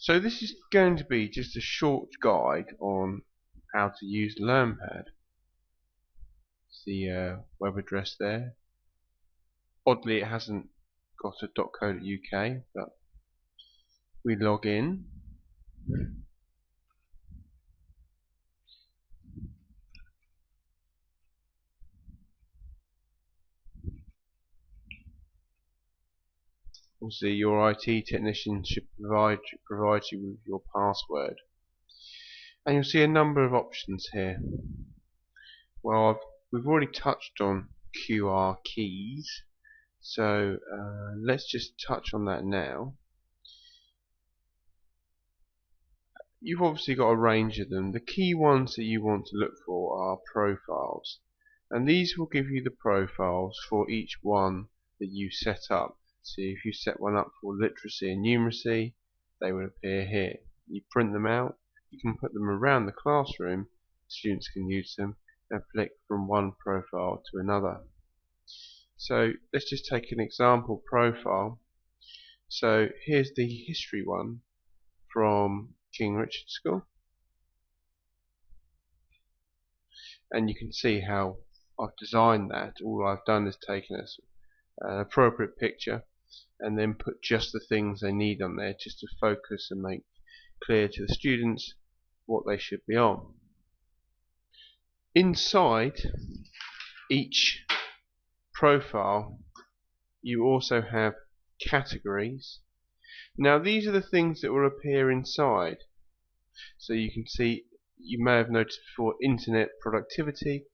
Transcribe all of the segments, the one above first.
So this is going to be just a short guide on how to use Learnpad. It's the web address there. Oddly, it hasn't got a .co.uk, but we log in. Obviously, your IT technician should provide you with your password, and you'll see a number of options here. Well, we've already touched on QR keys, so let's just touch on that now. You've obviously got a range of them. The key ones that you want to look for are profiles, and these will give you the profiles for each one that you set up. So if you set one up for literacy and numeracy, they will appear here. You print them out, you can put them around the classroom, students can use them and flick from one profile to another. So let's just take an example profile. So here's the history one from King Richard School, and you can see how I've designed that. All I've done is taken an appropriate picture and then put just the things they need on there, just to focus and make clear to the students what they should be on. Inside each profile you also have categories. Now these are the things that will appear inside. So you can see, you may have noticed before, internet productivity,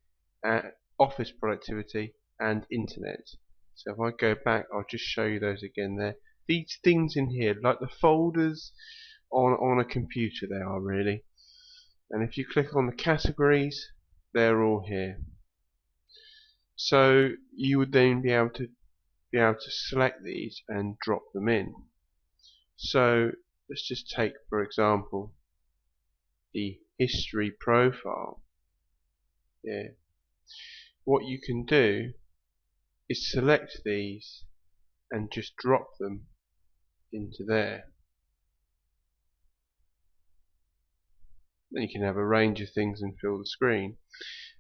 office productivity and internet. So if I go back, I'll just show you those again there. These things in here, like the folders on a computer, they are really. And if you click on the categories, they're all here. So you would then be able to select these and drop them in. So let's just take, for example, the history profile. Yeah. What you can do is select these and just drop them into there. Then you can have a range of things and fill the screen.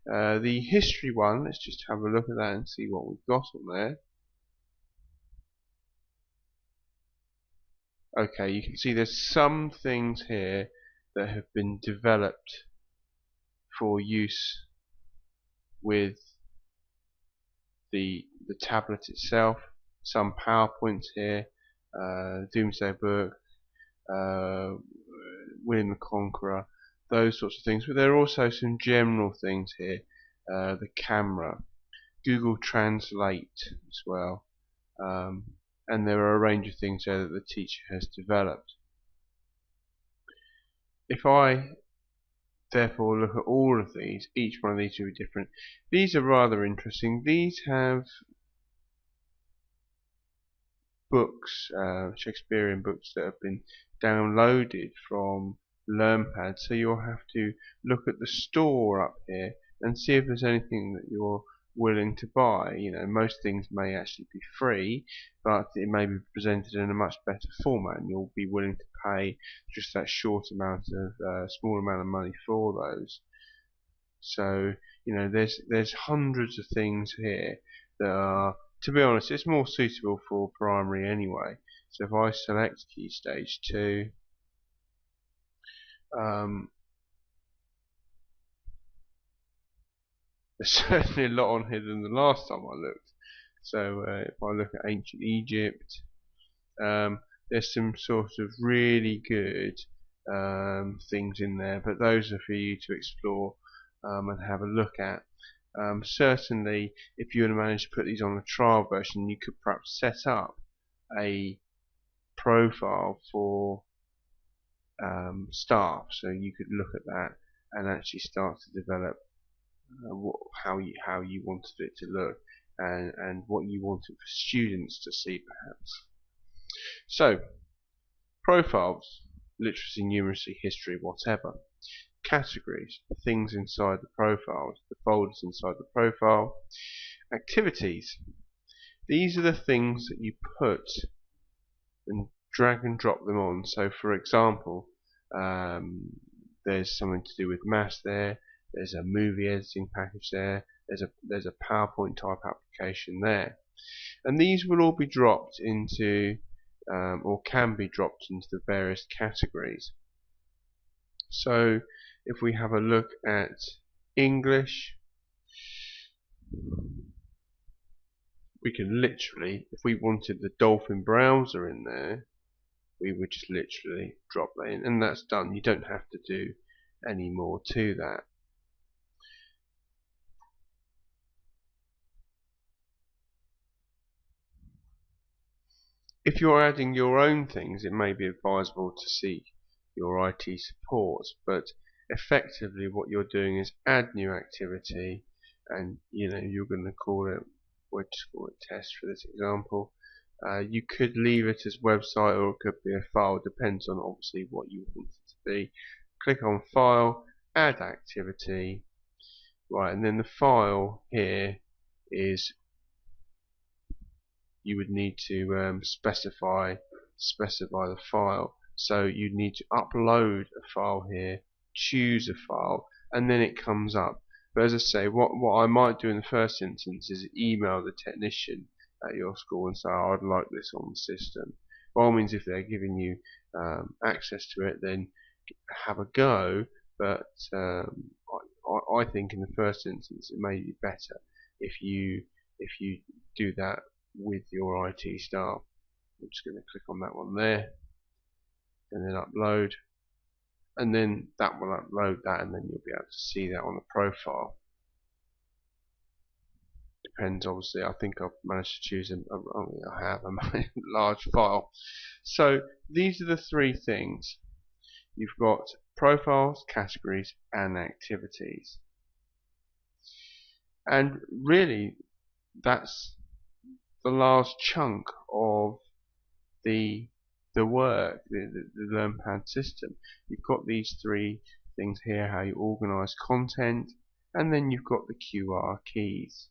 The history one, let's just have a look at that and see what we've got on there. Okay, you can see there's some things here that have been developed for use with the tablet itself. Some PowerPoints here, Doomsday Book, William the Conqueror, those sorts of things. But there are also some general things here, the camera, Google Translate as well, and there are a range of things there that the teacher has developed. If I therefore look at all of these, each one of these will be different. These are rather interesting. These have books, Shakespearean books, that have been downloaded from Learnpad, so you'll have to look at the store up here and see if there's anything that you're willing to buy. You know, most things may actually be free, but it may be presented in a much better format, and you'll be willing to pay just that short amount of small amount of money for those. So you know, there's hundreds of things here that are, to be honest, it's more suitable for primary anyway. So if I select Key Stage 2, there's certainly a lot on here than the last time I looked. So if I look at Ancient Egypt, there's some sort of really good things in there, but those are for you to explore and have a look at. Certainly, if you were to manage to put these on a trial version, you could perhaps set up a profile for staff, so you could look at that and actually start to develop how you wanted it to look, and what you wanted for students to see, perhaps. So, profiles, literacy, numeracy, history, whatever. Categories, the things inside the profiles, the folders inside the profile. Activities, these are the things that you put and drag and drop them on. So for example, there's something to do with maths there, there's a movie editing package there, there's a PowerPoint type application there. And these will all be dropped into, or can be dropped into the various categories. So if we have a look at English, we can literally, if we wanted the Dolphin browser in there, we would just literally drop that in, and that's done. You don't have to do any more to that. If you're adding your own things, it may be advisable to seek your IT support, but effectively what you're doing is add new activity, and you're going to call it, we'll just call it test for this example. You could leave it as website, or it could be a file, depends on obviously what you want it to be. Click on file, add activity, right, and then the file here is, you would need to specify the file. So you need to upload a file here, choose a file, and then it comes up. But as I say, what I might do in the first instance is email the technician at your school and say, oh, I'd like this on the system. By all means, if they're giving you access to it, then have a go. But I think in the first instance it may be better if you do that with your IT staff. I'm just going to click on that one there, and then upload, and then that will upload that, and then you'll be able to see that on the profile. Depends, obviously. I think I've managed to choose I have a large file. So these are the three things. You've got profiles, categories, and activities, and really that's the last chunk of the work, the Learnpad system. You've got these three things here: how you organise content, and then you've got the QR keys.